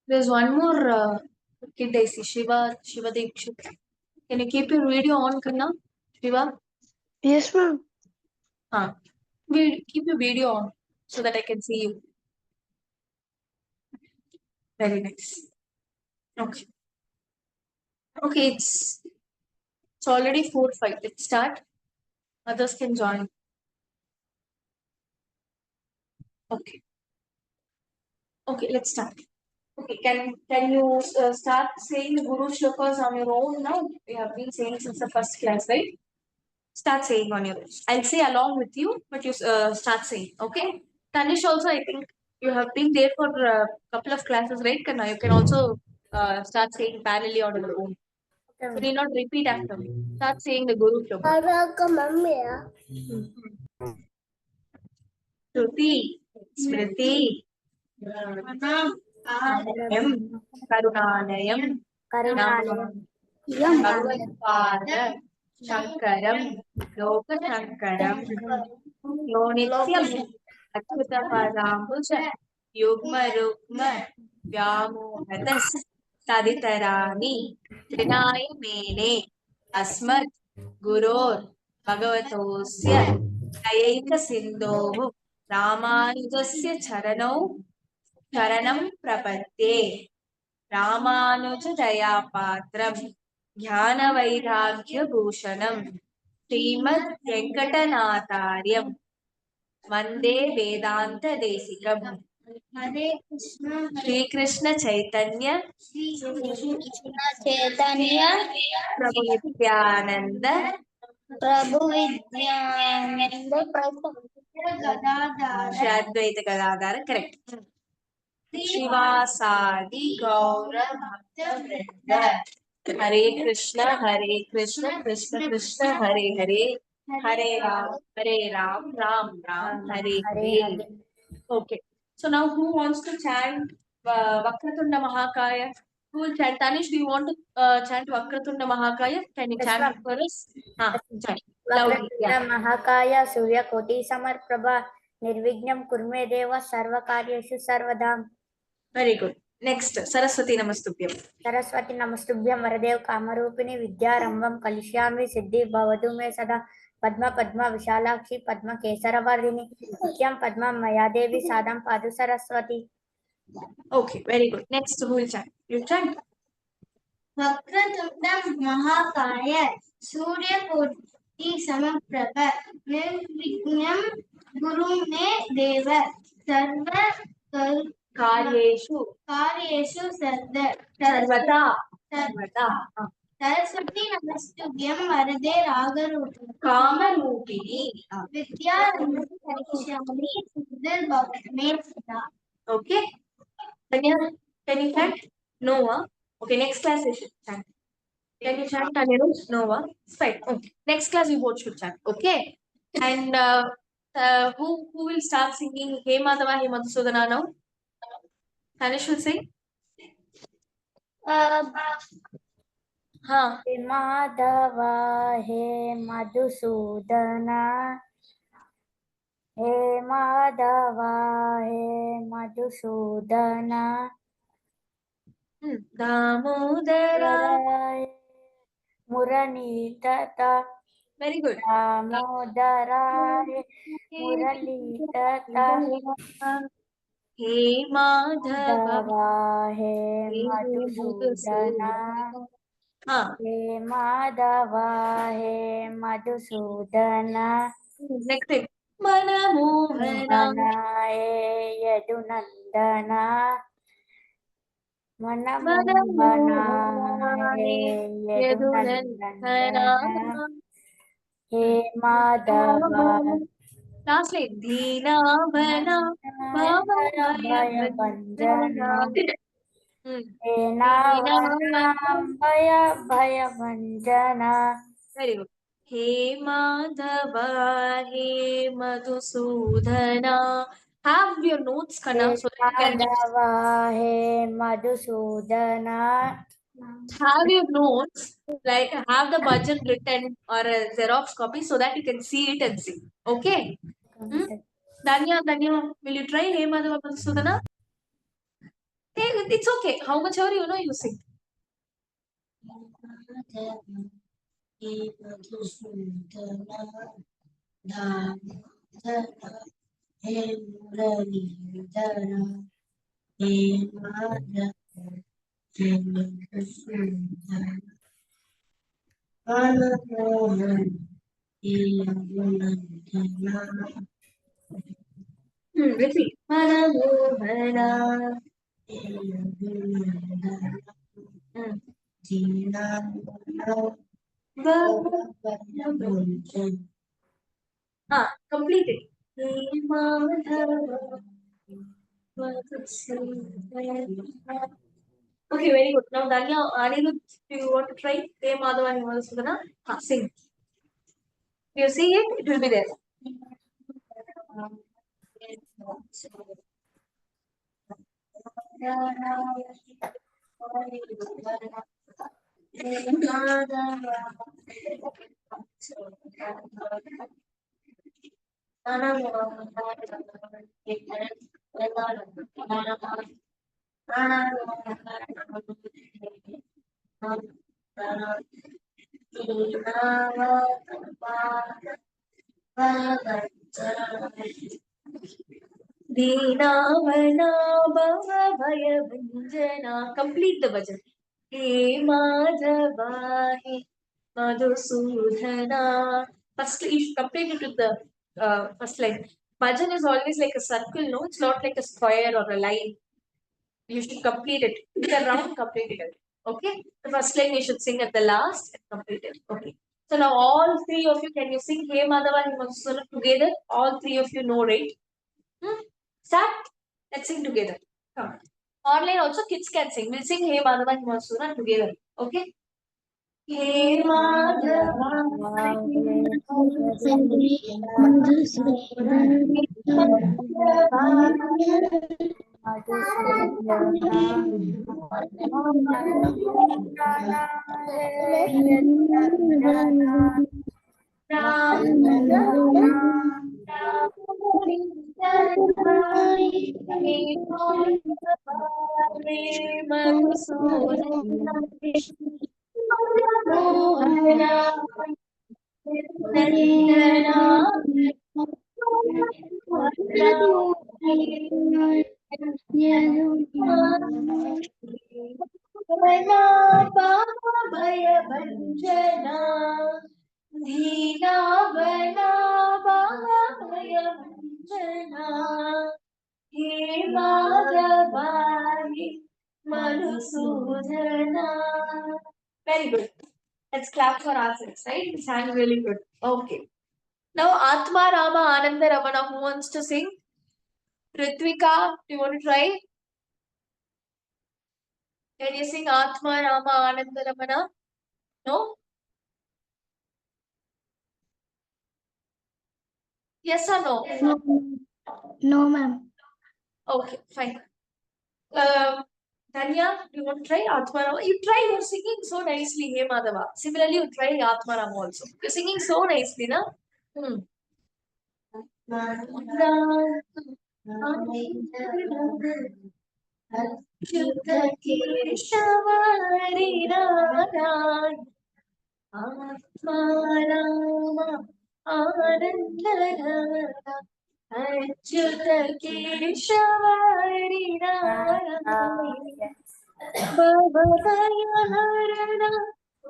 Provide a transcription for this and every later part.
There's one more kid I see, Shiva Dikshit. Can you keep your video on, Kanna? Shiva? Yes, ma'am. We'll keep your video on so that I can see you. Very nice. Okay. Okay, it's already 4:05. Let's start. Others can join. Okay. Okay, let's start. Okay, can you start saying the Guru Shlokas on your own now? We have been saying since the first class, right? Start saying on your own. I'll say along with you, but you start saying, okay? Tanish also, I think you have been there for a couple of classes, right, Kanna? You can also start saying parallelly on your own. You need not repeat after me. Start saying the Guru Shloka. Shruti, Smriti, Karunanayam, Bhagavad Shankaram, Loka Shankaram, Yonityam, Achyuta Padambuja, Yugma Rukma, Vyamohatas, Taditarani, Trinaya Mene, Asmat, Guror, Bhagavatosya, Ayika Sindhovu, Ramanujasya Charanam Prapatye, Ramanuja Dayapatram, Jnana-Vairagya-Bhushanam, Srimad-Venkatanathāryam, Vande Vedanta-Desikam, Hare Shri Krishna Chaitanya, Prabhu Nityananda, Shri Advaita Gadadhara, correct. Shivasadi Gaura Bhakta Vrinda. Hare Krishna, Krishna Krishna, Hare Hare, Hare Ram, Ram Ram, Hare Hare. Okay. So now who wants to chant Vakratunda Mahakaya? Who will chant? Tanish, do you want to chant Vakratunda Mahakaya? Can you chant it for us? Chant. Loudly. Vakratunda Mahakaya Surya Koti Samarprabha Nirvignam Kurme Deva Sarva Karyeshu Sarvadam. Very good. Next, Saraswati Namastubhyam. Saraswati Namastubhyam Varadev Kamarupini Vidyarambam Kalishyami Siddhi Bhavatu Me Sada Padma Vishalakshi Padma Kesaravardhini Nityam Padma Mayadevi Sadam Padu Saraswati. Okay, very good. Next, who will chant? You chant. Vakratunda Mahakaya Surya Koti Samaprabha Nirvignam Guru Me Deva Sarva Karyeshu Sarvata. Saraswati Namastubhyam Varade Ragarupini Kamarupini Vidyarambam Kalishyami Siddhi Bhavatu Me Sada. Okay. Tanya, can you chant? No. Okay, next class you should chant. Can you chant, Anirudh? No. It's fine. Okay. Next class you both should chant. Okay. And who will start singing Hey Madhava, Hey Madhusudana now? Tanish will sing. He Madhava, He Madhusudana. He Madhava, He Madhusudana. Damodara. Muralitata. Very good. Damodara, Muralitata. He Madhava, He Madhusudana. He Madhava, He Madhusudana. Next thing. Manamohana. He Yadunandana. Manamohana. He Yadunandana. He Madhava. Lastly, Dhinavana. Bhaya Banjana. He Navana. Bhaya Banjana. Very good. He Madhava, He Madhusudana. Have your notes, Kana. So Madhava, He Madhusudana. Have your notes, like have the bhajan written or a Xerox copy so that you can see it and sing. Okay? Danya, will you try Hey Madhava Madhusudana? Hey, It's okay. How much ever you know, you sing. Repeat. Complete it. Okay, very good. Now, Danya, Anirudh, do you want to try? Hey Madhava and Madhusudana. Sing. If you see it, it will be there. Deenavana Bhava Bhaya Bhanjana. Complete the bhajan. He Madhava He Madhusudhana. First, you should complete it with the first line. Bhajan is always like a circle, no? It's not like a square or a line. You should complete it. It's a round, complete it. Okay? The first line you should sing at the last and complete it. Okay. So now all three of you, can you sing Hey Madhava and Madhusudhana together? All three of you know, right? Start. Let's sing together. Come. Online also kids can sing. We'll sing Hey Madhava and Madhusudhana together. Okay? Hey Madhava. Very good. Let's clap for ourselves, right? We sang really good. Okay. Now, Atma Rama Ananda Ramana, who wants to sing? Ritvika, do you want to try? Can you sing Atma Rama Ananda Ramana? No? Yes or no? No, ma'am. Okay, fine. Tanya, do you want to try Atma Rama? You try, you're singing so nicely, Hey Madhava. Similarly, you try Atma Rama also. You're singing so nicely, na? Hmm. Atmarama Anandarana Achyuta Keshavari Narayana Bhavavayaharana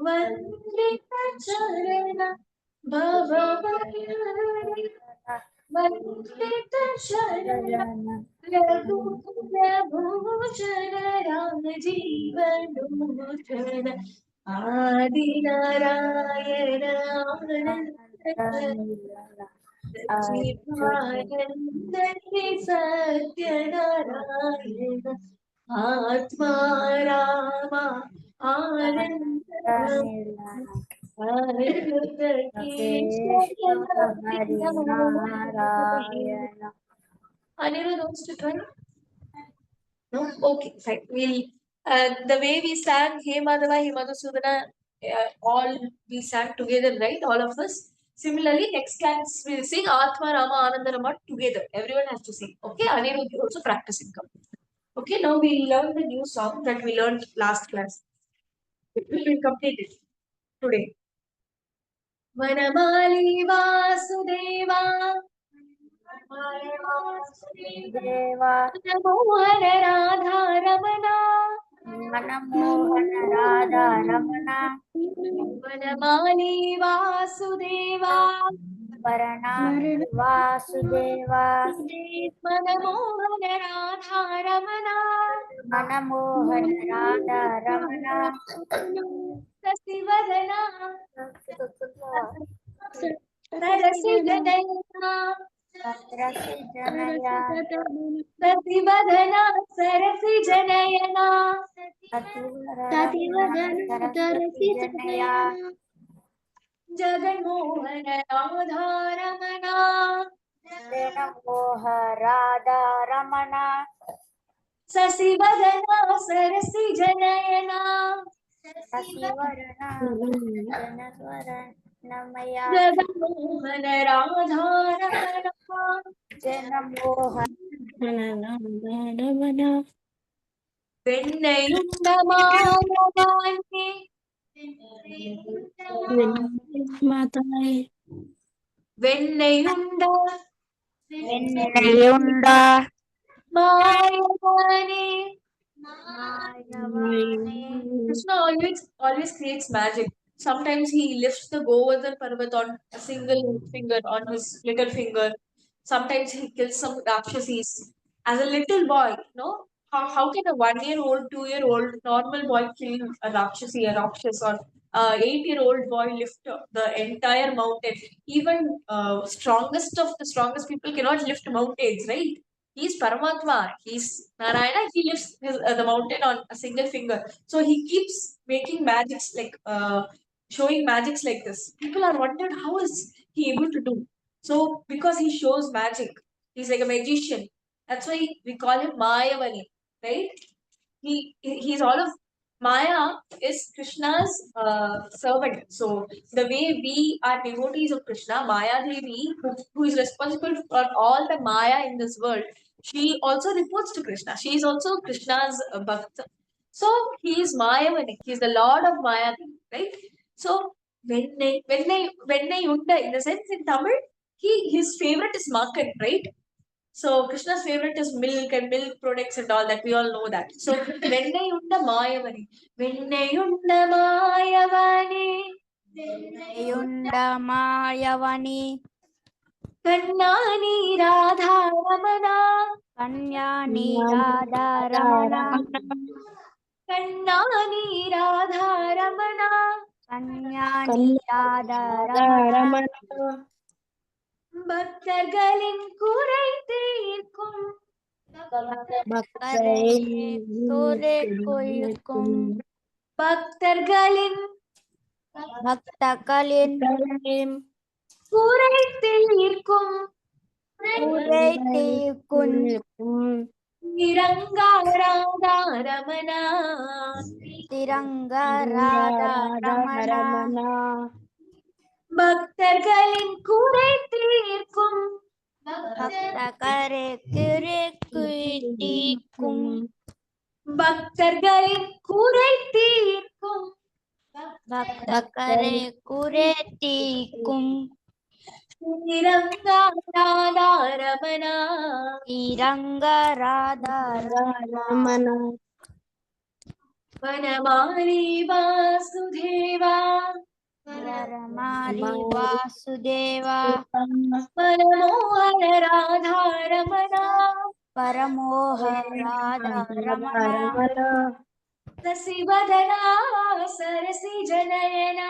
Vandita Charana Bhavavayaharana Vandita Charana Raghuravabhujana Ramajivanudhana Adi Narayana Jivanandani Satyanarayana Atma Rama Ananda Anirudh wants to try? No? Okay, fine. We'll, the way we sang Hey Madhava, Hey Madhusudana, all we sang together, right? All of us. Similarly, next class we'll sing Atma Rama Ananda Rama together. Everyone has to sing. Okay, Anirudh also practicing. Okay, now we learn the new song that we learned last class. We will complete it today. Vanamali Vasudeva దేవా Mohan Radha Ramana మనమోహన Radha Ramana Vanamali Vasudeva పరణామి Vasudeva Manamohan Radha Ramana మనమోహన Radha Ramana Sasivadana Sarasi Janayana భద్రసి జనయ Sasivadana Sarasi Janayana సరసి జనయ Jaganmohan Radha Ramana మోహ Radha Ramana Sasivadana Sarasi Janayana శశివరణ జనస్వర నమయ Jaganmohan Radha Ramana జనమోహ Vennayunda Malavani Vennayunda వెన్నెలయుండ Malavani మాయవాణి Krishna always creates magic. Sometimes he lifts the Govardhan Parvat on a single finger, on his little finger. Sometimes he kills some Rakshasis. As a little boy, how can a 1-year-old, 2-year-old normal boy kill a Rakshasi, a Rakshas, or a 8-year-old boy lift the entire mountain? Even strongest of the strongest people cannot lift mountains, right? He's Paramatma. He's Narayana. He lifts the mountain on a single finger. So he keeps making magics showing magics like this. People are wondering how is he able to do. So because he shows magic, he's like a magician. That's why we call him Mayavani, right? He's all of Maya is Krishna's servant. So the way we are devotees of Krishna, Maya Devi, who is responsible for all the Maya in this world, she also reports to Krishna. She is also Krishna's bhakta. So he is Mayavani. He is the Lord of Maya, right? So when I Unda, in the sense in Tamil, his favorite is Makan, right? So Krishna's favorite is milk and milk products and all that. We all know that. So Vennayunda Mayavani. Vennayunda Mayavani. యుండ మాయవని Kannani Radha Ramana. కన్యాని Radha Ramana Kannani Radha Ramana. கன்யானி Radha Ramana பக்தர்களின் குறை தீர்க்கும் பக்தரை குறை குயிக்கும் பக்தர்களின் பக்தகளின் குறை தீர்க்கும் குறை தீர்க்கும் நிரங்கா ராதா ரமணா திரங்க ராதா ரமண பக்தர்களின் குறை தீர்க்கும் பக்தகரை குறை குயிக்கும் பக்தர்களின் குறை தீர்க்கும் பக்தகரை குறை தீர்க்கும் நிரங்கா Radha Ramana திரங்க Radha Ramana Vanamali Vasudeva వరమాలి Vasudeva మనమోహన Radha Ramana పరమోహ Radha Ramana శశివదనా సరసి జనయన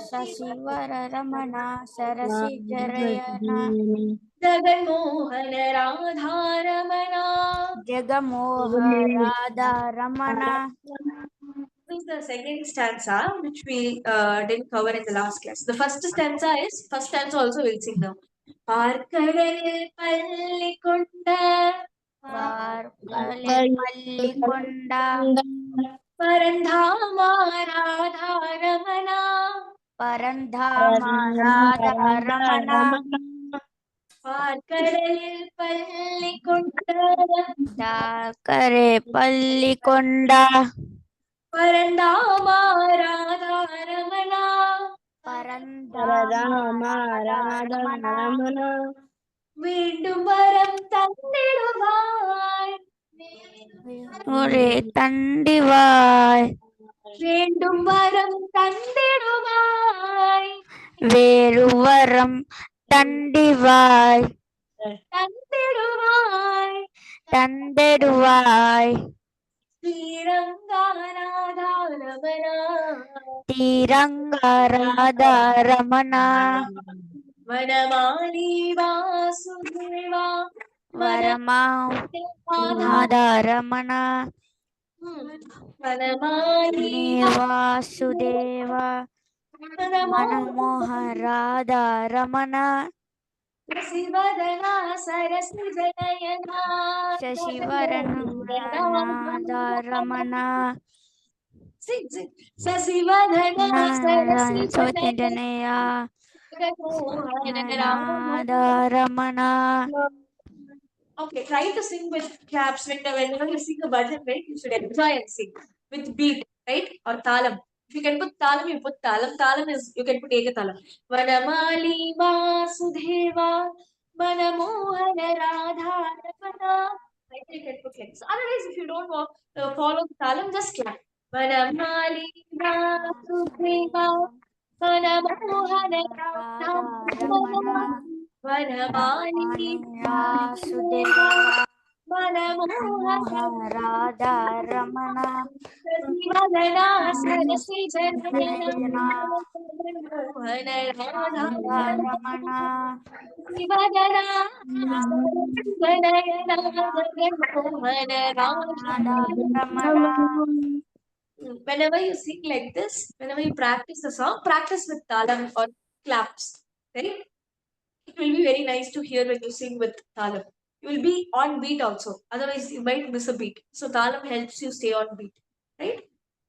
Sasivara Ramana సరసి జరయన Jaganmohana Radha Ramana. జగమోహ Radha Ramana. This is the second stanza which we didn't cover in the last class. The first stanza also we'll sing now. பார்க்கடல் பள்ளி கொண்ட పల్లి కొండ பரந்தாமா ராதா ரமணா పరంధామ రాధా రమణ பார்க்கடலில் பள்ளி கொண்ட தாக்கரே பள்ளிకొండ பரந்தாமா ராதாரமணா பரந்தாம ராதாரமணா வேண்டும் வரம் தந்திடுவாய் ஒரே தண்டிவாய் வேண்டும் வரம் தந்திடுவாய் வேறு வரம் தண்டிவாய் தந்திடுவாய் தந்திடுவாய் ஸ்ரீரங்காநாதாரமணா தீரங்க ராதாரமணா வனமாலி வாசுதேவா வரமா Radharamana Vanamali Vasudeva ಮನಮೋಹ Radharamana ಶಿವದನ ಸರಸಿಜನಯನ ಶಶಿವರಣ Radharamana ಶಶಿವದನ ಸರಸಿಜನಯನ ಜನಯ Radharamana. Okay, try to sing with claps. Whenever you sing a bhajan, right, you should enjoy and sing with beat, right, or talam. If you can put talam, you put talam. Talam is, you can put ekatalam. Vanamali Vasudeva Manamohana Radharapana. Right, you can put like this. Otherwise, if you don't follow the talam, just clap. Vanamali Vasudeva Manamohana Radharapana. Vanamali Vasudeva Manamohana Radharamana Shivadana Sarasi Janayana Radharamana Shivadana Janayana Radharamana. Whenever you sing like this, whenever you practice the song, practice with talam or claps, right? It will be very nice to hear when you sing with talam. You will be on beat also. Otherwise, you might miss a beat. So talam helps you stay on beat, right?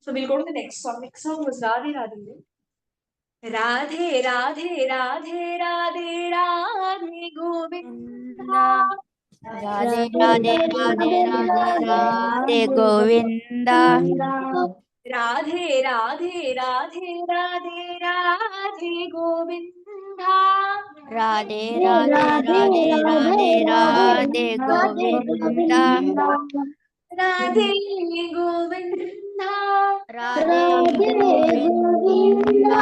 So we'll go to the next song. Next song was Radhe Radhe. Radhe Radhe Radhe Radhe Radhe Govinda. Radhe Radhe Radhe Radhe Radhe Govinda. Radhe Radhe Radhe Radhe Radhe Govinda. Radhe Radhe Radhe Radhe Radhe Govinda. Radhe Govinda. Radhe Govinda.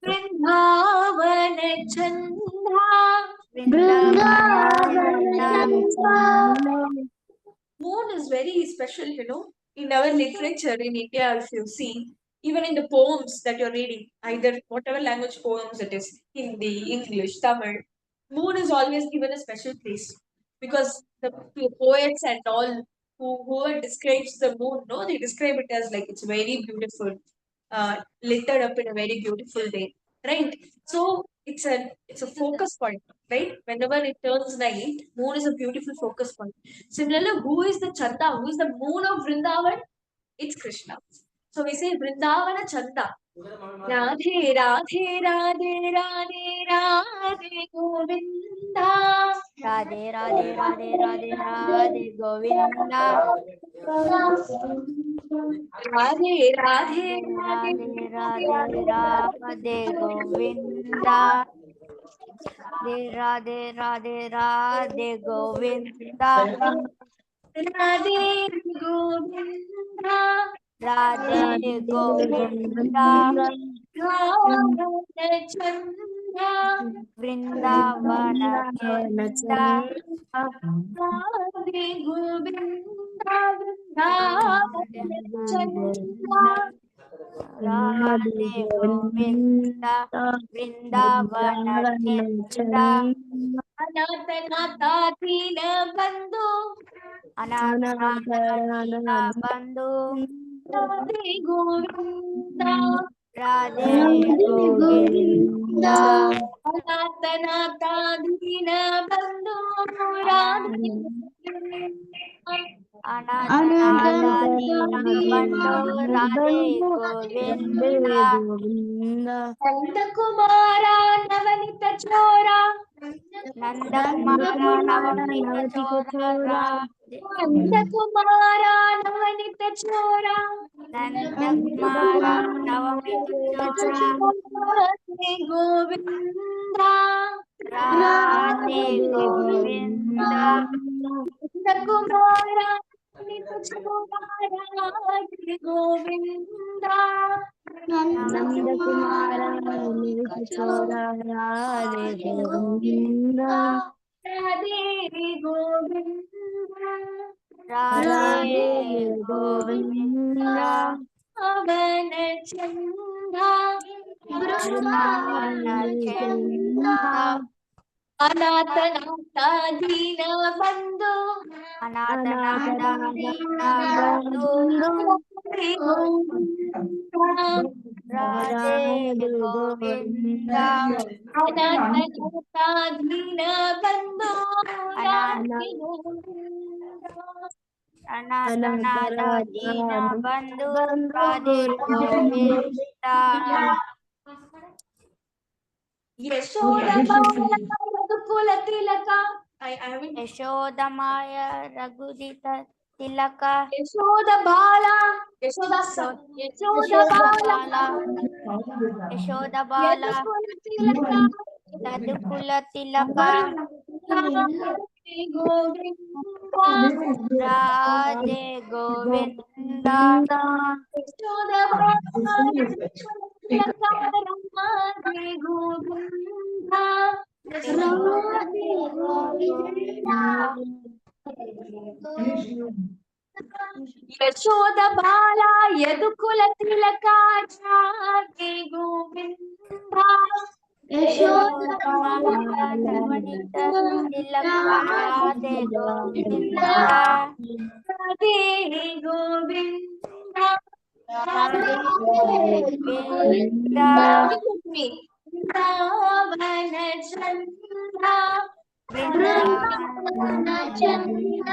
Vrindavan Chanda. Moon is very special, in our literature in India, if you see, even in the poems that you're reading, either whatever language poems it is, Hindi, English, Tamil, moon is always given a special place because the poets and all whoever describes the moon, no, they describe it as like it's very beautiful, lit up in a very beautiful way, right? So it's a focus point, right? Whenever it turns night, moon is a beautiful focus point. Similarly, who is the Chanda? Who is the moon of Vrindavan? It's Krishna. So we say Vrindavana Chanda. Radhe Radhe Radhe Radhe Radhe Govinda. Radhe Radhe Radhe Radhe Radhe Govinda. Radhe Radhe Radhe Radhe Radhe Govinda. Radhe Radhe Radhe Govinda. Radhe Govinda. Radhe Govinda. Chanda. ವೃಂದಾವನ ಚಂದ. Radhe Govinda. Chanda. Radhe Govinda. ವೃಂದಾವನ ಚಂದ. ಅನಾಥನಾಥ ದೀನ ಬಂಧು. ಅನಾಥ ಬಂಧು. ರಾಧೆ ಗೋವಿಂದ. ರಾಧೆ ಗೋವಿಂದ. ಅನಾಥನಾಥ ದೀನ ಬಂಧು. ರಾಧೆ ಅನಾಥ ದೀನ ಬಂಧು. ರಾಧೆ ಗೋವಿಂದ. ನಂದಕುಮಾರ ನವನಿತ ಚೋರ. నందకుమార నవనీత చోర నందకుమార నవనిత చోర నందకుమార నవనీత చోర రాధే గోవింద రాధే గోవింద నందకుమార నవనిత చోర రాధే గోవింద నందకుమార నవనీత చోర రాధే గోవింద రాధే గోవింద రాధే గోవింద పవన చంద్ర చంద అనాథనాథ దీన బంధు అనాథనాథ దీన బంధు రాధే గోవింద రాధే గోవింద అనాథనాథ దీన బంధు రాధే గోవింద అనాథనాథ దీన బంధు రాధే గోవింద యశోద రఘుకుల తిలక I haven't యశోదమాయ రఘుదిత తిలక యశోద బాల యశోద యశోద బాల యశోద బాల యదుకుల తిలక యదుకుల తిలక రాధే గోవింద రాధే గోవింద యశోద బాల యదుకుల తిలక రాధే గోవింద రాధే గోవింద యశోద బాల యదుకుల తిలక రాధే గోవింద యశోదమాయ నవనీత తిలక రాధే గోవింద రాధే గోవింద రాధే గోవింద బృందావన చంద్ర బృందావన చంద్ర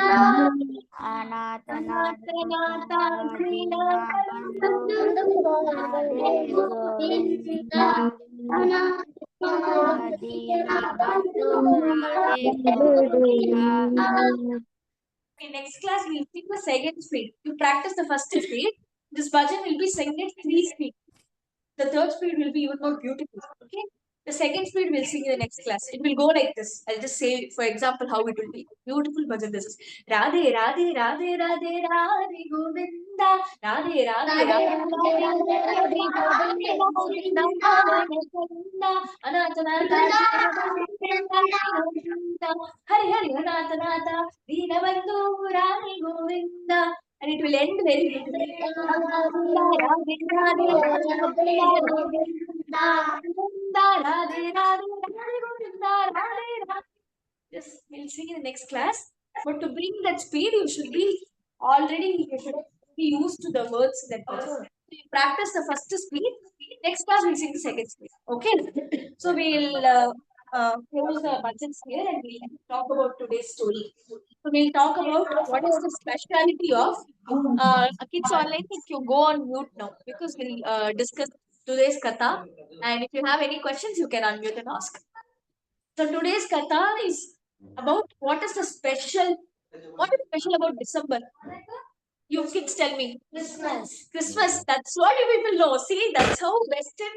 అనాథనాథ అనాథనాథ దీన దీన బంధు రాధే గోవింద దీన బంధు Radhe Govinda Okay, next class we'll take the second speed. You practice the first speed. This bhajan will be sung at 3 speed. The third speed will be even more beautiful. Okay. The second speed we'll sing in the next class. It will go like this. I'll just say, for example, how it will be. Beautiful bhajan. This is Radhe Radhe Radhe Radhe Radhe Govinda Radhe Radhe Radhe Radhe Radhe Govinda Govinda Anathanatha Govinda Hari Hari Anathanatha Dinabandhu Radhe Govinda, and it will end very beautifully. Radhe Radhe Radhe Govinda Radhe Radhe Radhe Govinda Radhe Radhe. Yes, we'll see in the next class. But to bring that speed, you should be you should be used to the words in that verse. So you practice the first speed. Next class, we'll sing the second speed. Okay? So we'll close the budgets here and we'll talk about today's story. So we'll talk about what is the speciality of Kids Online. If you go on mute now, because we'll discuss today's katha. And if you have any questions, you can unmute and ask. So today's katha is about what is what is special about December? You kids tell me. Christmas. Christmas. That's what you people know. See, that's how Western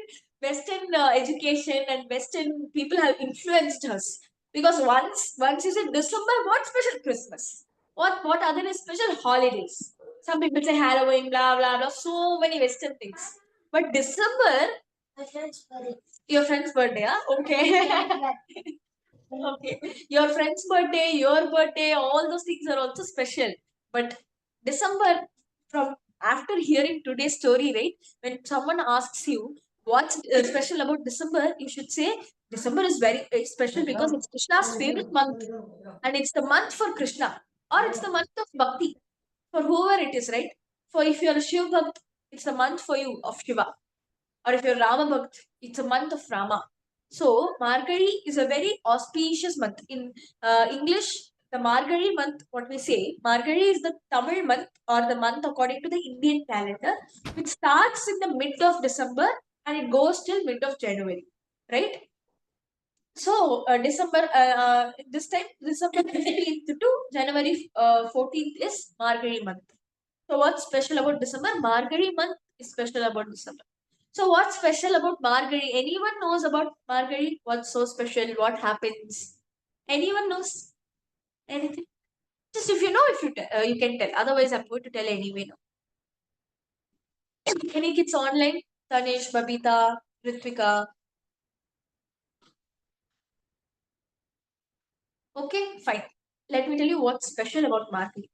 education and Western people have influenced us. Because once you said December, what special Christmas? What other is special holidays? Some people say Halloween, blah blah blah. So many Western things. But December, your friend's birthday, huh? Okay. Okay. Your birthday, all those things are also special. But December, from after hearing today's story, right? When someone asks you what's special about December, you should say December is very special because it's Krishna's favorite month, and it's the month for Krishna, or it's the month of Bhakti for whoever it is, right? For if you're a Shiva Bhakt, it's the month for you of Shiva, or if you're Rama Bhakt, it's a month of Rama. So Margari is a very auspicious month. In English, the Margari month, what we say, Margari is the Tamil month or the month according to the Indian calendar, which starts in the mid of December and it goes till mid of January, right? So December, this time December 15th to January 14th is Margari month. So what's special about December? Margari month is special about December. So what's special about Margari? Anyone knows about Margari? What's so special? What happens? Anyone knows anything? Just if you know, if you can tell. Otherwise, I'm going to tell anyway. No. Any kids online? Tanesh, Babita, Ritvika. Okay, fine. Let me tell you what's special about Margari.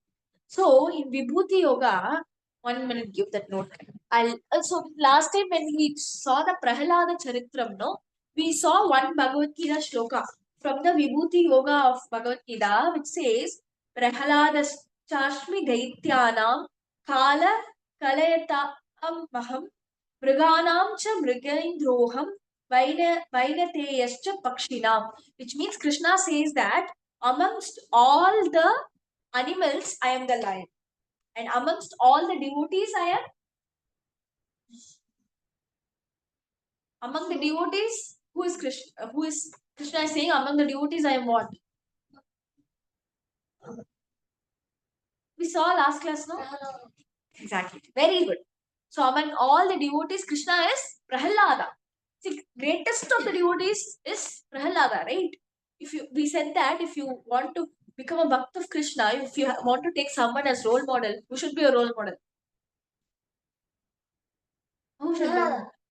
So in Vibhuti Yoga, 1 minute, give that note. I'll also last time when we saw the Prahalada Charitram, no, we saw one Bhagavad Gita shloka from the Vibhuti Yoga of Bhagavad Gita, which says Prahalada Chashmi Daityanam Kala Kalayata Maham Mriganam cha Mrigaindroham Vainateyascha Pakshinam, which means Krishna says that amongst all the animals, I am the lion. And amongst all the devotees, I am among the devotees. Who is Krishna? Who is Krishna is saying among the devotees, I am what? We saw last class, no? Exactly. Very good. So among all the devotees, Krishna is Prahalada. See, greatest of the devotees is Prahalada, right? If you we said that if you want to become a bhakt of Krishna, if you want to take someone as role model, who should be a role model? Who should be?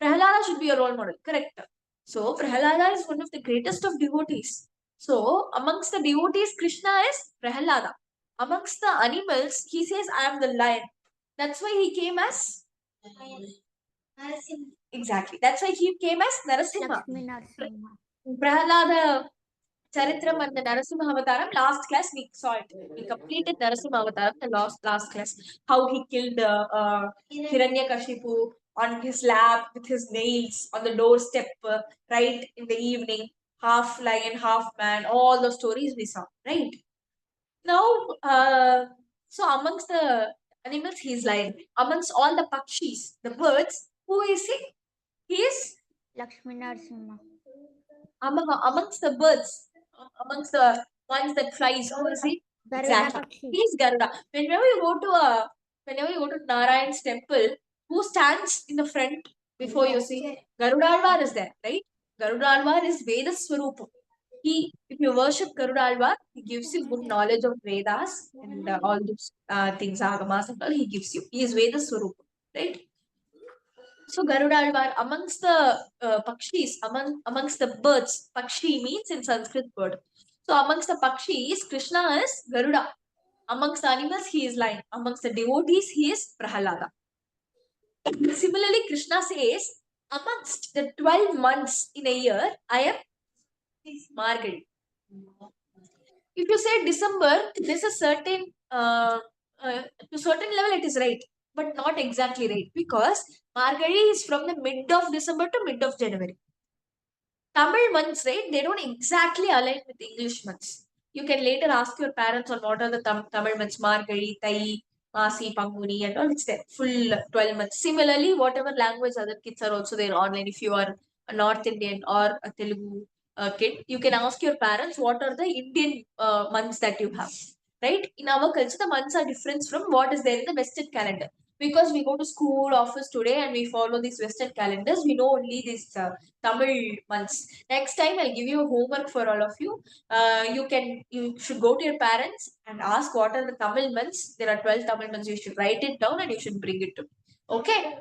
Prahalada should be a role model. Correct. So Prahalada is one of the greatest of devotees. So amongst the devotees, Krishna is Prahalada. Amongst the animals, he says, I am the lion. That's why he came as exactly. That's why he came as Narasimha. Lakshmi Narasimha. Prahalada Charitram and the Narasimha Avataram, last class we saw it. We completed Narasimha Avataram, the last class. How he killed Hiranyakashipu on his lap with his nails on the doorstep, right in the evening. Half lion, half man, all the stories we saw, right? Now, so amongst the animals, he is lion. Amongst all the pakshis, the birds, who is he? He is Lakshmi Narasimha. amongst the birds, amongst the ones that flies, who is he? Garuda Exactly. Pakshi. He is Garuda. Whenever you go to Narayan's temple, who stands in the front before you see? Garudalvar is there, right? Garudalvar is Veda Swarupa. If you worship Garudalvar, he gives you good knowledge of Vedas and all those things, Agamas and all, he gives you. He is Veda Swarupa, right? So Garudalvar amongst the pakshis, amongst the birds, pakshi means in Sanskrit bird. So amongst the pakshis, Krishna is Garuda. Amongst the animals, he is lion. Amongst the devotees, he is Prahalada. Similarly, Krishna says, amongst the 12 months in a year, I am Margari. If you say December, there's a certain to certain level it is right, but not exactly right because Margari is from the mid of December to mid of January. Tamil months, right? They don't exactly align with English months. You can later ask your parents on what are the Tamil months, Margari, Tai, Masi, Panguni, and all. It's there, full 12 months. Similarly, whatever language other kids are also there online. If you are a North Indian or a Telugu kid, you can ask your parents what are the Indian months that you have. Right? In our culture, the months are different from what is there in the Western calendar. Because we go to school, office today, and we follow these Western calendars, we know only these Tamil months. Next time, I'll give you a homework for all of you. You should go to your parents and ask what are the Tamil months. There are 12 Tamil months. You should write it down and you should bring it to me. Okay?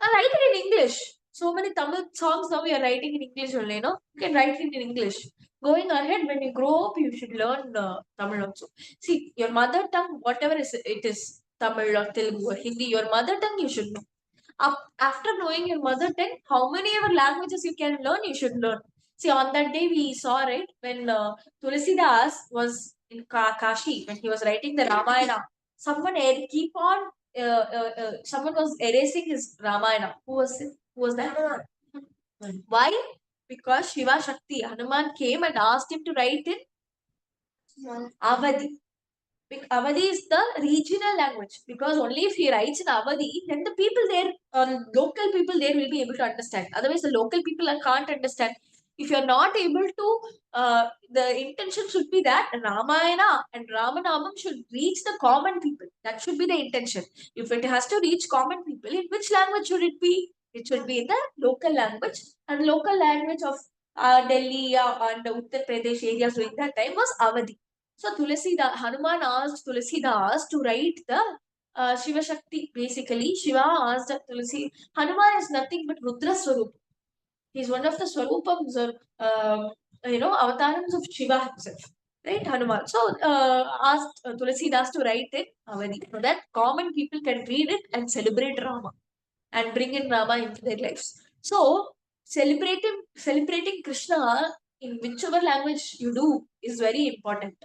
Write it in English. So many Tamil songs now we are writing in English only, no? You can write it in English. Going ahead, when you grow up, you should learn Tamil also. See, your mother tongue, whatever it is, Tamil or Telugu or Hindi, your mother tongue you should know. After knowing your mother tongue, how many other languages you can learn, you should learn. See, on that day we saw, right, when Tulsidas was in Kashi, when he was writing the Ramayana, keep on, someone was erasing his Ramayana. Who was it? Who was that? Why? Because Shiva Shakti, Hanuman came and asked him to write in Avadi. Avadi is the regional language because only if he writes in Avadi, then the people there, local people there will be able to understand. Otherwise, the local people can't understand. If you're not able to, the intention should be that Ramayana and Ramanamam should reach the common people. That should be the intention. If it has to reach common people, in which language should it be? It should be in the local language. And local language of Delhi and Uttar Pradesh areas during that time was Awadhi. So Hanuman asked Tulsi Das to write the Shiva Shakti. Basically, Shiva asked Tulsi. Hanuman is nothing but Rudra Swarup. He's one of the Swarupams or avatarams of Shiva himself. Right, Hanuman. So asked Tulsi Das to write it Awadhi so that common people can read it and celebrate Rama and bring in Rama into their lives. So celebrating Krishna in whichever language you do is very important.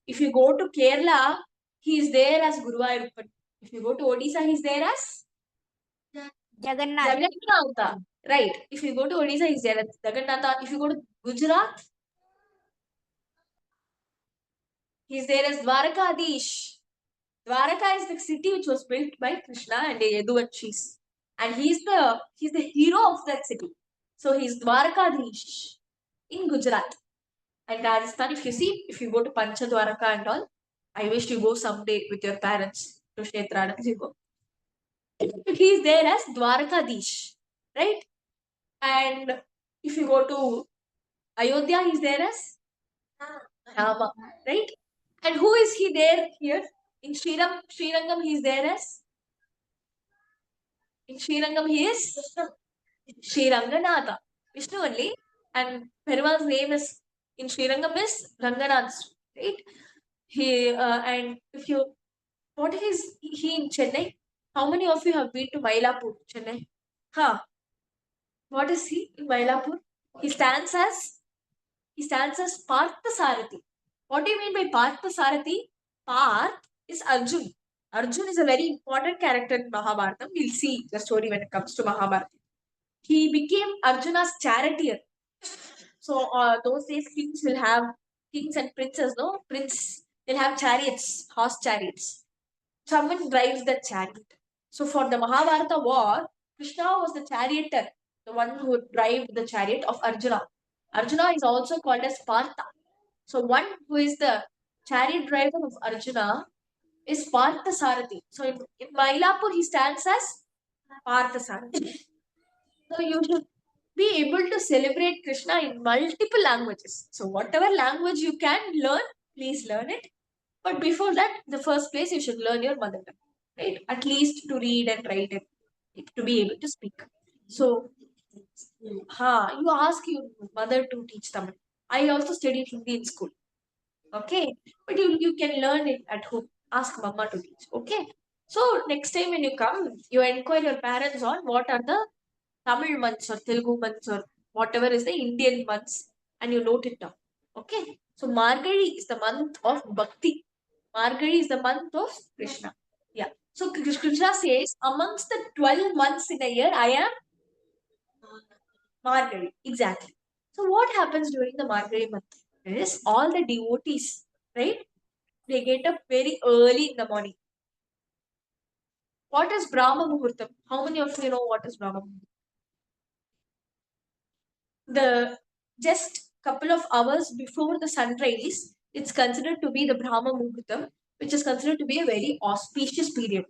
If you go to Kerala, he is there as Guruvayurappan. If you go to Odisha, he is there as Jagannath. Jagannatha. Right. If you go to Odisha, he is there as Jagannatha. If you go to Gujarat, he is there as Dwarakadish. Dwaraka is the city which was built by Krishna and Yaduvanshis. And he's the hero of that city. So he's Dwarakadish in Gujarat. And Rajasthan, if you go to Panchadwaraka and all, I wish you go someday with your parents to Kshetra. You go. He's there as Dwarakadish, right? And if you go to Ayodhya, he's there as Rama, right? And who is he there here? In Srirangam, he's there as in Srirangam, he is Sri Ranganatha. Vishnu only. And Perumal's name is in Srirangam is Ranganath, right? And if you, what is he in Chennai? How many of you have been to Mylapore, Chennai? Huh? What is he in Mylapore? He stands as Parthasarathi. What do you mean by Parthasarathi? Parth is Arjun. Arjun is a very important character in Mahabharata. We'll see the story when it comes to Mahabharata. He became Arjuna's charioteer. So those days kings and princes, no? They'll have chariots, horse chariots. Someone drives the chariot. So for the Mahabharata war, Krishna was the charioteer, the one who would drive the chariot of Arjuna. Arjuna is also called as Partha. So one who is the chariot driver of Arjuna is Partha Sarathi. So in Mylapore, he stands as Partha Sarathi. So you should be able to celebrate Krishna in multiple languages. So whatever language you can learn, please learn it. But before that, the first place you should learn your mother tongue, right? At least to read and write it, to be able to speak. So, you ask your mother to teach Tamil. I also studied Hindi in school. Okay, but you can learn it at home. Ask mama to teach. Okay. So next time when you come, you inquire your parents on what are the Tamil months or Telugu months or whatever is the Indian months, and you note it down. Okay. So Margari is the month of Bhakti. Margari is the month of Krishna. Yeah. So Krishna says, amongst the 12 months in a year, I am Margari. Exactly. So what happens during the Margari month is all the devotees, right? They get up very early in the morning. What is Brahma Muhurtam? How many of you know what is Brahma Muhurtam? The just couple of hours before the sunrise, it's considered to be the Brahma Muhurtam, which is considered to be a very auspicious period.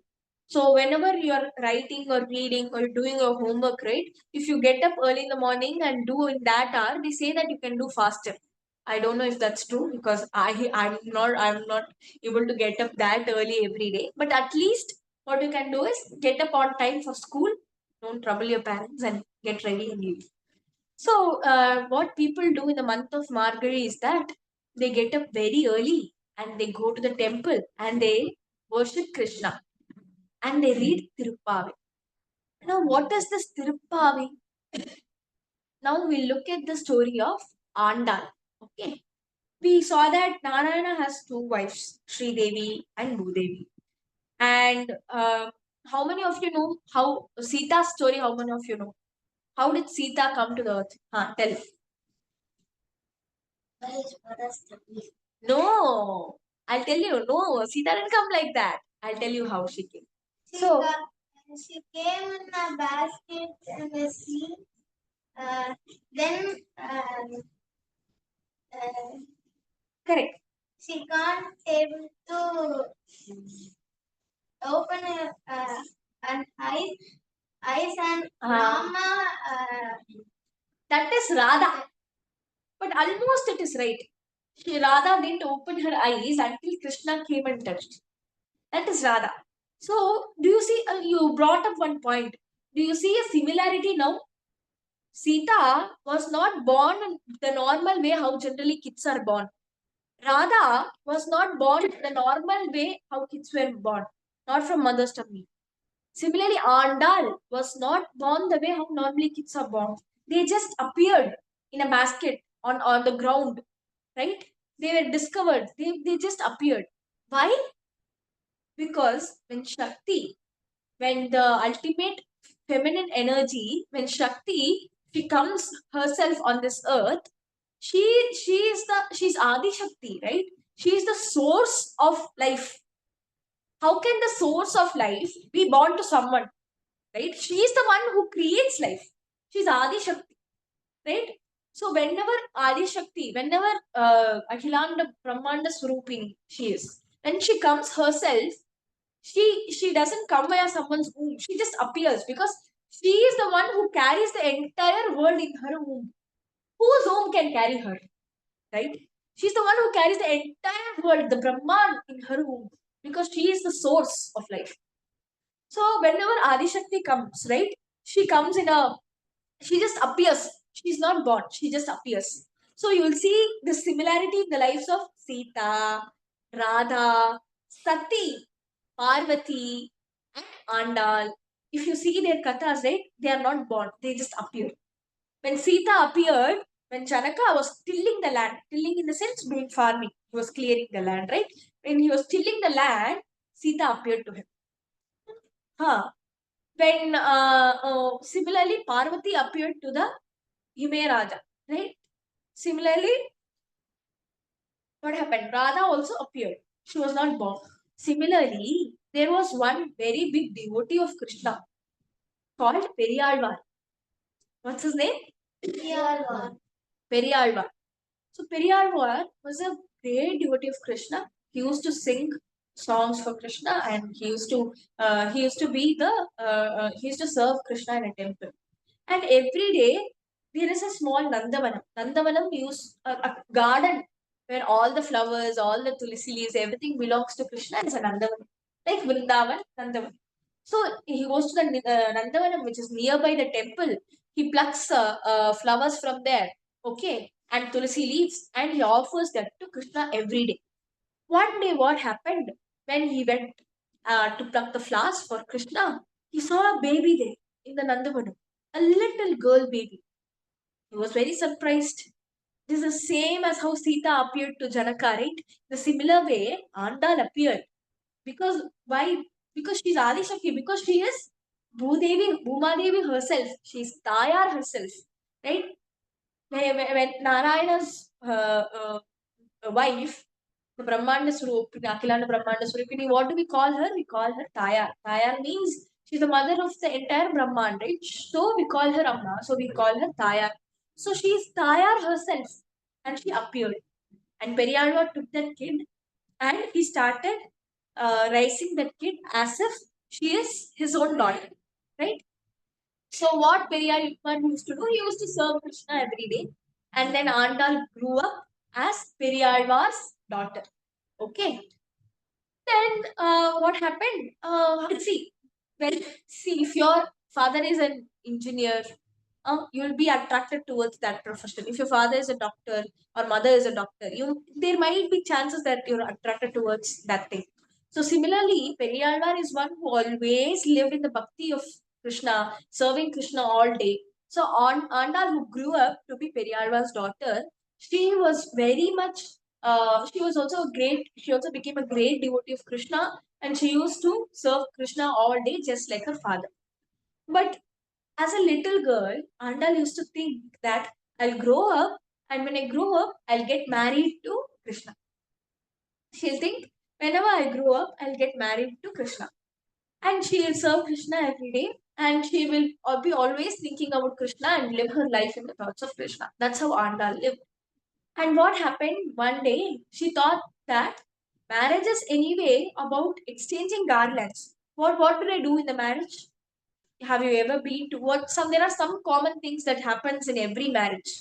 So whenever you are writing or reading or doing your homework, right? If you get up early in the morning and do in that hour, they say that you can do faster. I don't know if that's true because I'm not able to get up that early every day. But at least what you can do is get up on time for school. Don't trouble your parents and get ready and leave. So what people do in the month of Margari is that they get up very early and they go to the temple and they worship Krishna and they read Tiruppavi. Now, what is this Tiruppavi? Now we look at the story of Andal. Okay, we saw that Narayana has two wives, Sri Devi and Bhudevi. And how many of you know how Sita's story? How many of you know? How did Sita come to the earth? Tell. No, I'll tell you. No, Sita didn't come like that. I'll tell you how she came. So she came in a basket in the sea. then Correct. she can't able to open an eyes and Rama. That is Radha. But almost it is right. Radha didn't open her eyes until Krishna came and touched. That is Radha. So, do you see, you brought up one point. Do you see a similarity now? Sita was not born in the normal way how generally kids are born. Radha was not born the normal way how kids were born, not from mother's tummy. Similarly, Andal was not born the way how normally kids are born. They just appeared in a basket on the ground, right? They were discovered. They just appeared. Why? Because when the ultimate feminine energy, when Shakti, she comes herself on this earth, she's Adi Shakti, right? She is the source of life. How can the source of life be born to someone? Right? She is the one who creates life. She's Adi Shakti, right? So whenever Adi Shakti, whenever Akhilanda Brahmanda Swarupini she is, when she comes herself, she doesn't come via someone's womb. She just appears because she is the one who carries the entire world in her womb. Whose womb can carry her, right? She's the one who carries the entire world, the Brahman, in her womb because she is the source of life. So whenever Adi Shakti comes, right, she comes in a, she just appears. She's not born. She just appears. So you'll see the similarity in the lives of Sita, Radha, Sati, Parvati, and Andal. If you see their kathas, right, they are not born. They just appear. When Sita appeared, when Janaka was tilling the land, tilling in the sense doing farming, he was clearing the land, right? When he was tilling the land, Sita appeared to him. Huh. When similarly Parvati appeared to the Himeraja, right? Similarly, what happened? Radha also appeared. She was not born. Similarly, there was one very big devotee of Krishna called Periyalvar. What's his name? Periyalvar. Periyalvar. So Periyalvar was a great devotee of Krishna. He used to sing songs for Krishna, and he used to be the he used to serve Krishna in a temple. And every day there is a small Nandavanam. Nandavanam is a garden where all the flowers, all the tulsi leaves, everything belongs to Krishna is a Nandavanam. Like Vrindavan, Nandavanam. So he goes to the Nandavanam, which is nearby the temple. He plucks flowers from there, okay, and tulsi leaves, and he offers that to Krishna every day. One day, what happened when he went to pluck the flowers for Krishna? He saw a baby there in the Nandavanam, a little girl baby. He was very surprised. This is the same as how Sita appeared to Janaka, right? The similar way, Andal appeared. Because why? Because she's Adi Shakti, because she is Bhumadevi herself. She's Tayar herself, right? When Narayana's wife, the Brahmanda Swarupini, Akhilanda Brahmanda Swarupini, what do we call her? We call her Tayar. Tayar means she's the mother of the entire Brahman, right? So we call her Amma. So we call her Tayar. So she is Tayar herself, and she appeared. And Periyalvar took that kid and he started raising that kid as if she is his own daughter, right? So what Periyalvar used to do, he used to serve Krishna every day, and then Andal grew up as Periyalvar's daughter. Okay. Then what happened? Well, see, if your father is an engineer, you'll be attracted towards that profession. If your father is a doctor or mother is a doctor, there might be chances that you're attracted towards that thing. So similarly, Periyalvar is one who always lived in the bhakti of Krishna, serving Krishna all day. So on Andal, who grew up to be Periyalvar's daughter, she was very much. She also became a great devotee of Krishna, and she used to serve Krishna all day, just like her father. But as a little girl, Andal used to think that I'll grow up, and when I grow up, I'll get married to Krishna. She'll think, whenever I grow up, I'll get married to Krishna. and she will serve Krishna every day, and she will be always thinking about Krishna and live her life in the thoughts of Krishna. That's how Andal lived. And what happened one day, she thought that marriage is anyway about exchanging garlands. What do they do in the marriage? Have you ever been to what some there are some common things that happens in every marriage.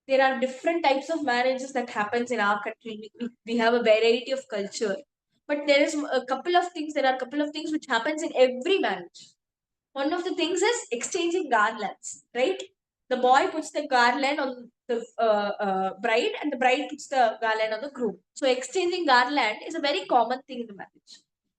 There are different types of marriages that happens in our country. We have a variety of culture, but there is a couple of things. There are a couple of things which happens in every marriage. One of the things is exchanging garlands, right? The boy puts the garland on the bride, and the bride puts the garland on the groom. So exchanging garland is a very common thing in the marriage.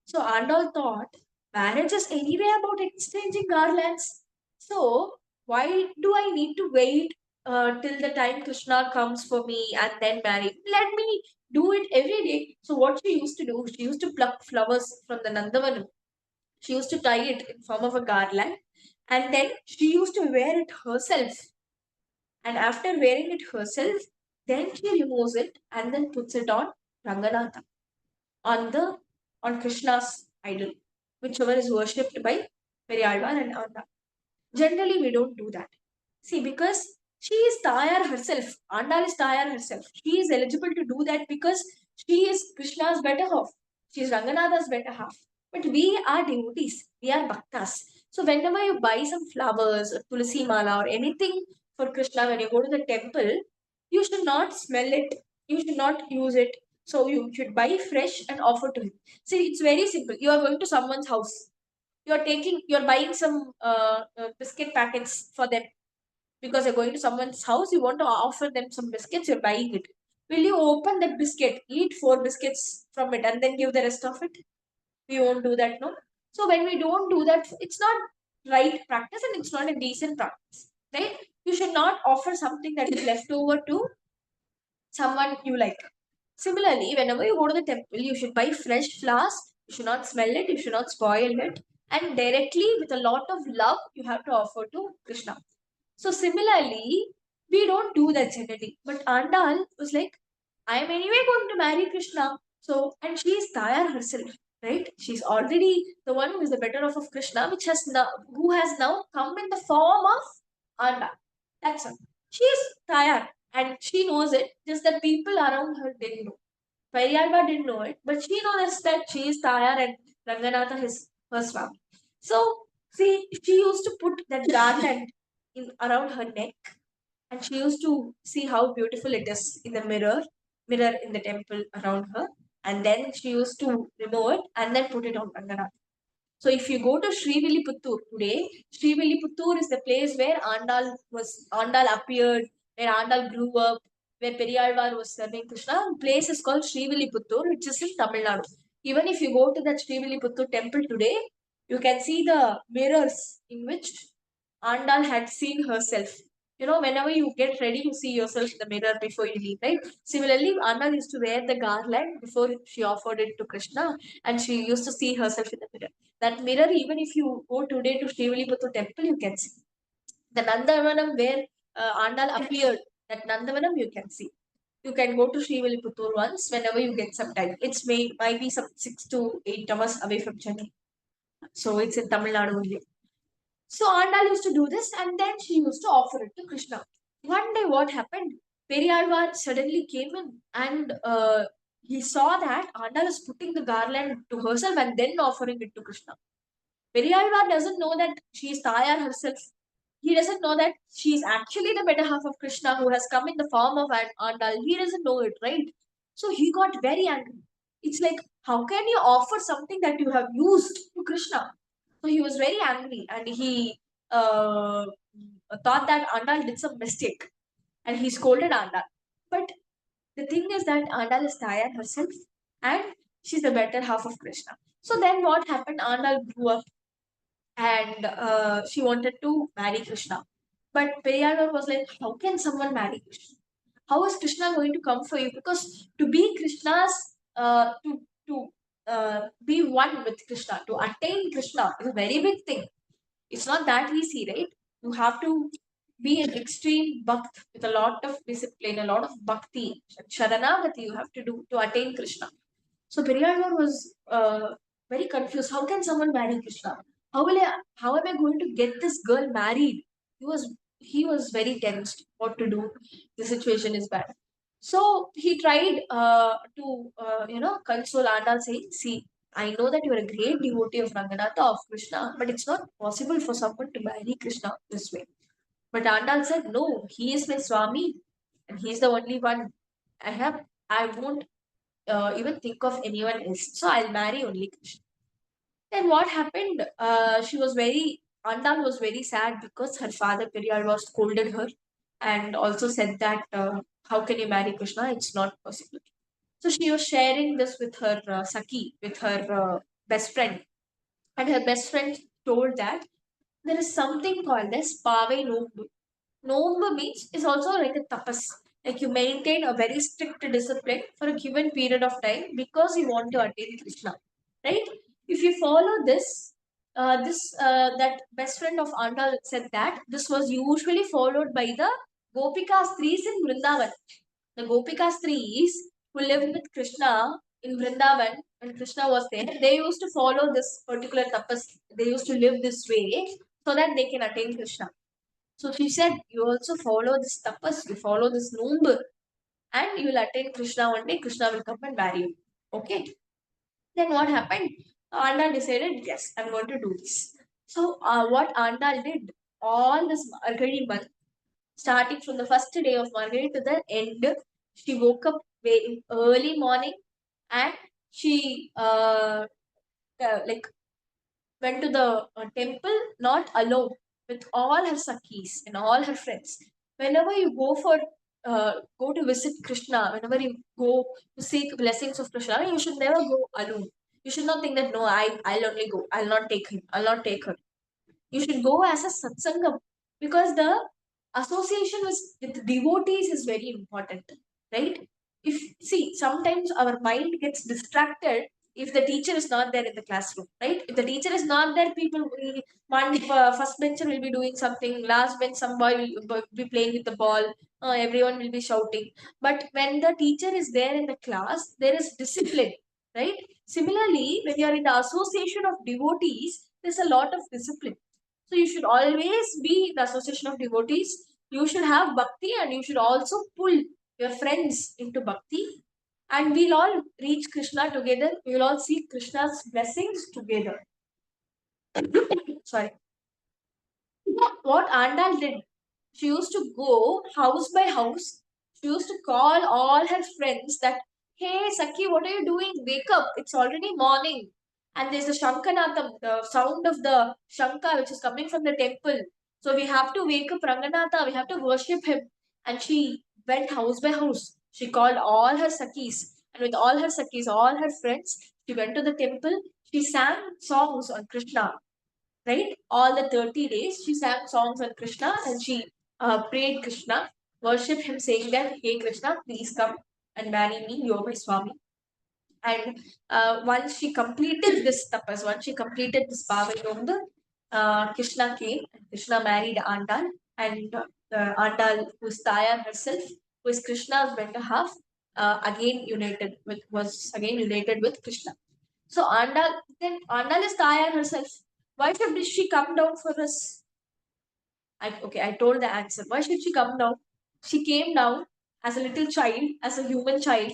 So Andal thought marriage is anyway about exchanging garlands. So why do I need to wait till the time Krishna comes for me and then marry? Let me do it every day. So what she used to do, she used to pluck flowers from the Nandavanam. She used to tie it in form of a garland, and then she used to wear it herself. And after wearing it herself, then she removes it and then puts it on Ranganatha, on the on Krishna's idol, whichever is worshipped by Periyalvar and Anda. Generally, we don't do that. See, because she is Tayar herself. Andal is Tayar herself. She is eligible to do that because she is Krishna's better half. She is Ranganatha's better half. But we are devotees. We are bhaktas. So whenever you buy some flowers or tulsi mala or anything for Krishna, when you go to the temple, you should not smell it. You should not use it. So you should buy fresh and offer to him. See, it's very simple. You are going to someone's house. You're buying some biscuit packets for them because you're going to someone's house. You want to offer them some biscuits. You're buying it. Will you open that biscuit, eat 4 biscuits from it, and then give the rest of it? We won't do that, no. So when we don't do that, it's not right practice and it's not a decent practice, right? You should not offer something that is left over to someone you like. Similarly, whenever you go to the temple, you should buy fresh flowers. You should not smell it. You should not spoil it. And directly, with a lot of love, you have to offer to Krishna. So similarly, we don't do that generally. But Andal was like, I am anyway going to marry Krishna. So, and she is Tayar herself, right? She's already the one who is the better half of Krishna, who has now come in the form of Andal. That's all. She is Tayar and she knows it. Just that people around her didn't know. Periyalva didn't know it, but she knows that she is Tayar and Ranganatha is her swami. So, see, she used to put that garland around her neck, and she used to see how beautiful it is in the mirror in the temple around her, and then she used to remove it and then put it on Ranganatha. So if you go to Srivilliputtur today, Srivilliputtur is the place where Andal appeared, where Andal grew up, where Periyalvar was serving Krishna. The place is called Srivilliputtur, which is in Tamil Nadu. Even if you go to that Srivilliputtur temple today, you can see the mirrors in which Andal had seen herself. You know, whenever you get ready, you see yourself in the mirror before you leave, right? Similarly, Andal used to wear the garland before she offered it to Krishna, and she used to see herself in the mirror. That mirror, even if you go today to Srivilliputtur temple, you can see. The Nandavanam where Andal appeared, that Nandavanam you can see. You can go to Srivilliputtur once whenever you get some time. Might be some 6 to 8 hours away from Chennai. So it's in Tamil Nadu only. So Andal used to do this and then she used to offer it to Krishna. One day what happened? Periyalvar suddenly came in and he saw that Andal is putting the garland to herself and then offering it to Krishna. Periyalvar doesn't know that she is Tayar herself. He doesn't know that she is actually the better half of Krishna who has come in the form of an Andal. He doesn't know it, right? So he got very angry. It's like, how can you offer something that you have used to Krishna? So he was very angry and he thought that Andal did some mistake and he scolded Andal. But the thing is that Andal is Tayar herself and she's the better half of Krishna. So then what happened? Andal grew up and she wanted to marry Krishna. But Periyar was like, how can someone marry Krishna? How is Krishna going to come for you? Because to be Krishna's, to be one with Krishna, to attain Krishna is a very big thing. It's not that easy, right? You have to be an extreme bhakt with a lot of discipline, a lot of bhakti, sharanagati you have to do to attain Krishna. So Periyar was very confused. How can someone marry Krishna? How am I going to get this girl married? He was very tensed. What to do? The situation is bad. So he tried to console Andal, saying, "See, I know that you are a great devotee of Ranganatha, of Krishna, but it's not possible for someone to marry Krishna this way." But Andal said, "No, he is my Swami, and he is the only one. I won't even think of anyone else. So I'll marry only Krishna." Then what happened? Andal was very sad because her father Periyar was scolded her and also said that, how can you marry Krishna? It's not possible. So she was sharing this with her Saki, with her best friend. And her best friend told that there is something called as Pave Nombu. Nombu means is also like a tapas. Like you maintain a very strict discipline for a given period of time because you want to attain Krishna. Right? If you follow this, that best friend of Andal said that this was usually followed by the Gopikas Threes in Vrindavan. The Gopikas Threes who lived with Krishna in Vrindavan when Krishna was there, they used to follow this particular tapas. They used to live this way so that they can attain Krishna. So she said, you also follow this tapas, you follow this number, and you will attain Krishna one day. Krishna will come and marry you. Okay. Then what happened? Andal decided, yes, I'm going to do this. So what Andal did, all this Margari month, starting from the first day of Margari to the end, she woke up very early morning and she like went to the temple not alone, with all her sakis and all her friends. Whenever you go to visit Krishna, whenever you go to seek blessings of Krishna, you should never go alone. You should not think that no, I'll only go. I'll not take him. I'll not take her. You should go as a satsangam because the association with devotees is very important, right? If see, sometimes our mind gets distracted if the teacher is not there in the classroom, right? If the teacher is not there, people will one first bencher will be doing something, last bench some boy will be playing with the ball, everyone will be shouting. But when the teacher is there in the class, there is discipline, right? Similarly, when you are in the association of devotees, there's a lot of discipline. So you should always be in the association of devotees. You should have bhakti and you should also pull your friends into bhakti. And we'll all reach Krishna together. We will all seek Krishna's blessings together. Sorry. What Andal did, she used to go house by house. She used to call all her friends that, hey, Saki, what are you doing? Wake up. It's already morning. And there's the Shankanatham, the sound of the Shanka, which is coming from the temple. So we have to wake up Ranganatha. We have to worship him. And she went house by house. She called all her Sakis. And with all her Sakis, all her friends, she went to the temple. She sang songs on Krishna, right? All the 30 days, she sang songs on Krishna and she prayed Krishna, worshipped him, saying that, hey Krishna, please come and marry me, you're my Swami. And once she completed this tapas, once she completed this Bhavayonga, Krishna came and Krishna married Andal. And Andal, who is Tayar herself, who is Krishna's better half, was again united with Krishna. So Andal is Tayar herself. Why should she come down for us? I told the answer. Why should she come down? She came down as a little child, as a human child,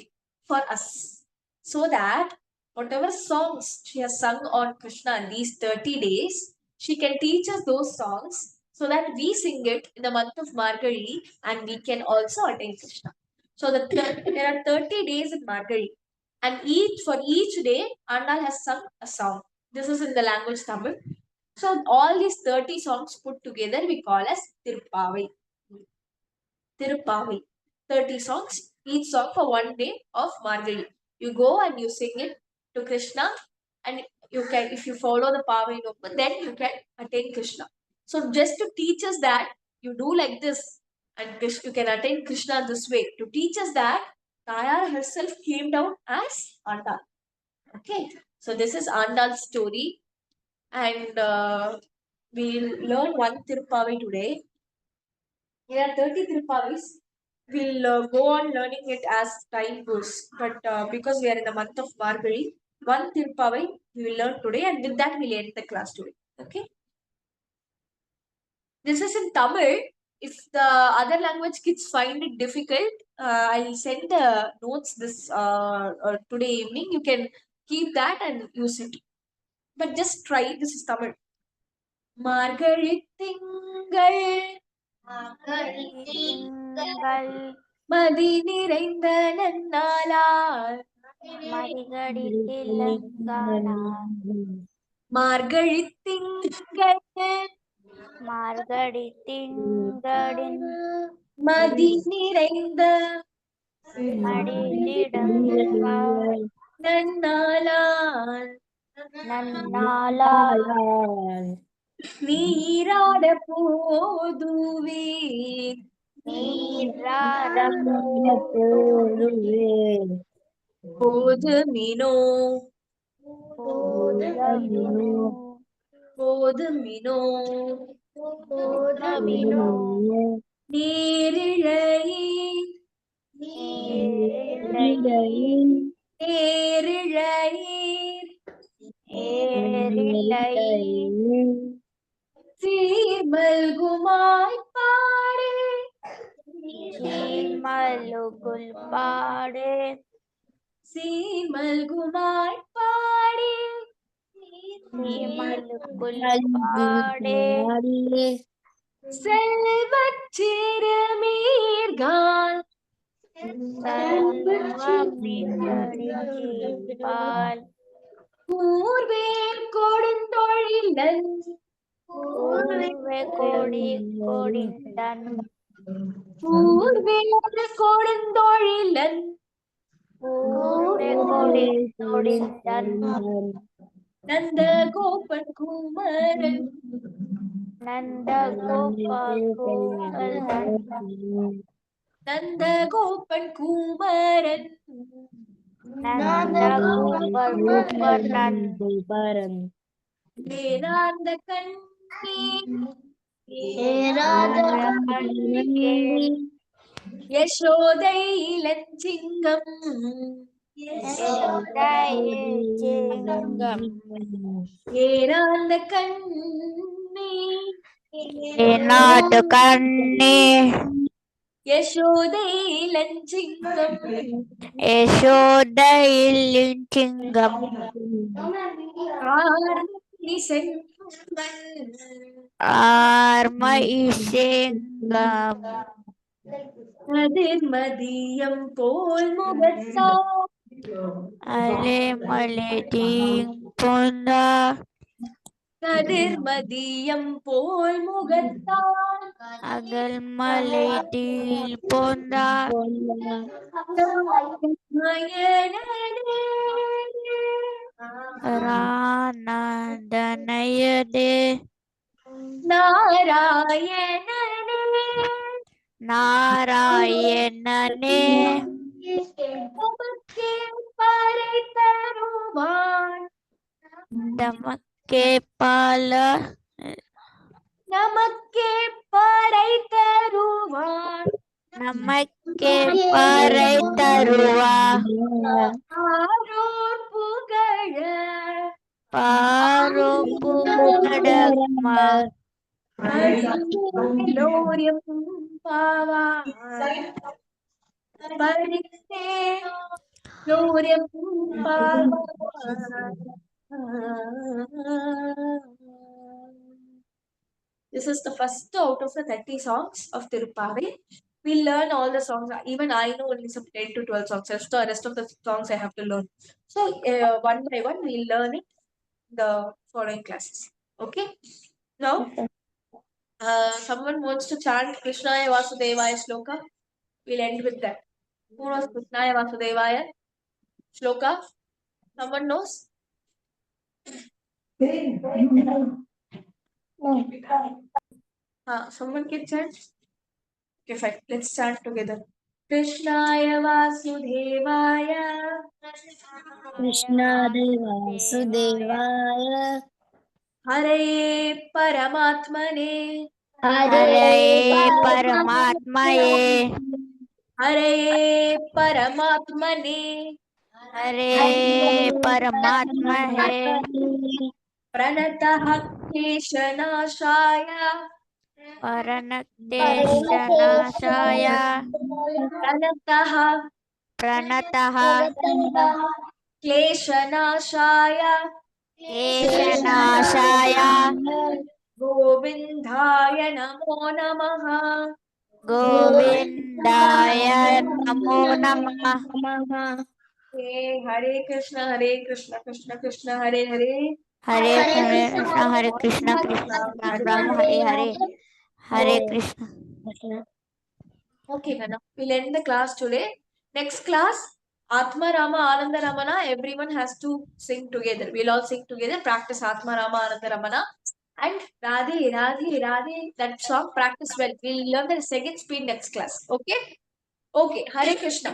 for us. So that whatever songs she has sung on Krishna in these 30 days, she can teach us those songs so that we sing it in the month of Margari and we can also attain Krishna. So there are 30 days in Margari, and each day, Andal has sung a song. This is in the language Tamil. So all these 30 songs put together we call as Tirupavai. Tirupavai. 30 songs, each song for one day of Margari. You go and you sing it to Krishna, and you can, if you follow the Pavai Noppa, then you can attain Krishna. So just to teach us that you do like this and you can attain Krishna this way. To teach us that Tayar herself came down as Andal. Okay, so this is Andal's story, and we'll learn one Tirupavai today. There are 30 Tirupavis. We'll go on learning it as time goes, but because we are in the month of Margari, one Tirupavai we will learn today, and with that we'll end the class today. Okay. This is in Tamil. If the other language kids find it difficult, I'll send the notes this today evening. You can keep that and use it. But just try. This is Tamil. மார்கழி திங்கள் திங்கள் மதி நிறைந்த நன்னாளார் மதிகடி திலங்கானா மார்கழி திங்கள் மார்கடி திங்களின் மதி நிறைந்த மடிதிடங்கா நன்னாளார் நன்னாளால் நீராட போதுவீர் நீராட போது போதுமினோ போதமினோ போதுமினோ போதமினோ நேரிழையீர் நேரிழையீர் நேரிழையீர் ஏரிழையீர் சீர்மல்குமாய் பாடு சீர்மல்குல் பாடு சீர்மல்குமாய் பாடி சீர்மல்குல் பாடு செல்வச் சிறுமீர்கால் செல்வமிகடிஞ்சிப்பால் கூர்வேல் கொடுந்தொழிலன் பூர்வே கொடி கொடிந்தன் கூர்வேல் கொடுந்தொழிலன் பூர்வே கொடி கொடிந்தன் நந்த கோபன் குமரன் நந்த கோபாகோபலன் நந்த கோபன் குமரன் நந்த கோபகுபனன் வேதாந்த கண்ணி கண்ணிகே யசோதை இளஞ்சிங்கம் யசோதையே சிங்கம் ஏராந்த கண்ணி ஏனாது கண்ணே யசோதை இளஞ்சிங்கம் யசோதையில் சிங்கம் ஆர்த்தி செங்கன் ஆர்மை சிங்கம் அதிர்மதியம் போல் முகத்தார் அலே மலே தீங் பொந்தா கதிர்மதியம் போல் முகத்தான் அகல் மலை தீல் பொந்தா ரானந்தனயதே நாராயணனே நாராயணனே உமக்கே பறை தருவான் தமக்கே பால நமக்கே பறை தருவான் நமக்கே பறை தருவா ஆரோர் புகழ பாரோ புகடமா பரிந்தேலோரியம் பாவாய் பரிந்தேலோரியம் பாவாய். This is the first out of the 30 songs of Tiruppavi. We'll learn all the songs. Even I know only some 10 to 12 songs. The rest of the songs I have to learn. So, one by one, we'll learn it in the following classes. Okay? Now, someone wants to chant Krishnaya Vasudevaya Shloka. We'll end with that. Who knows Krishnaya Vasudevaya Shloka? Someone knows? Someone can chant? Okay, fine. Let's chant together. Krishnaya Vasudevaya कृष्णादेवासुदेवाय Hare Paramatmane Hare परमात्मये Hare Paramatmane हरे परमात्मा है। प्रणतः क्लेशनाशाय प्रणतेशनाशाय प्रणतः प्रणतः क्लेशनाशाय केशनाशाय गोविन्दाय नमो नमः। गोविंदाय नमो नमः। हरे कृष्ण कृष्ण कृष्ण हरे हरे, हरे हरे कृष्ण कृष्ण राम राम हरे हरे, हरे Krishna. Okay, Nana. We'll end the class today. Next class, Atma Rama Ananda Ramana. Everyone has to sing together. We'll all sing together. Practice Atma Rama Ananda Ramana. And Radhe, Radhe, Radhe. That song, practice well. We'll learn the second speed next class. Okay? Okay. Hare Krishna.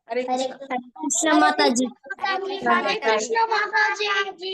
Hare Krishna. Krishna Mataji. Hare Krishna Bye. माता Bye. जी।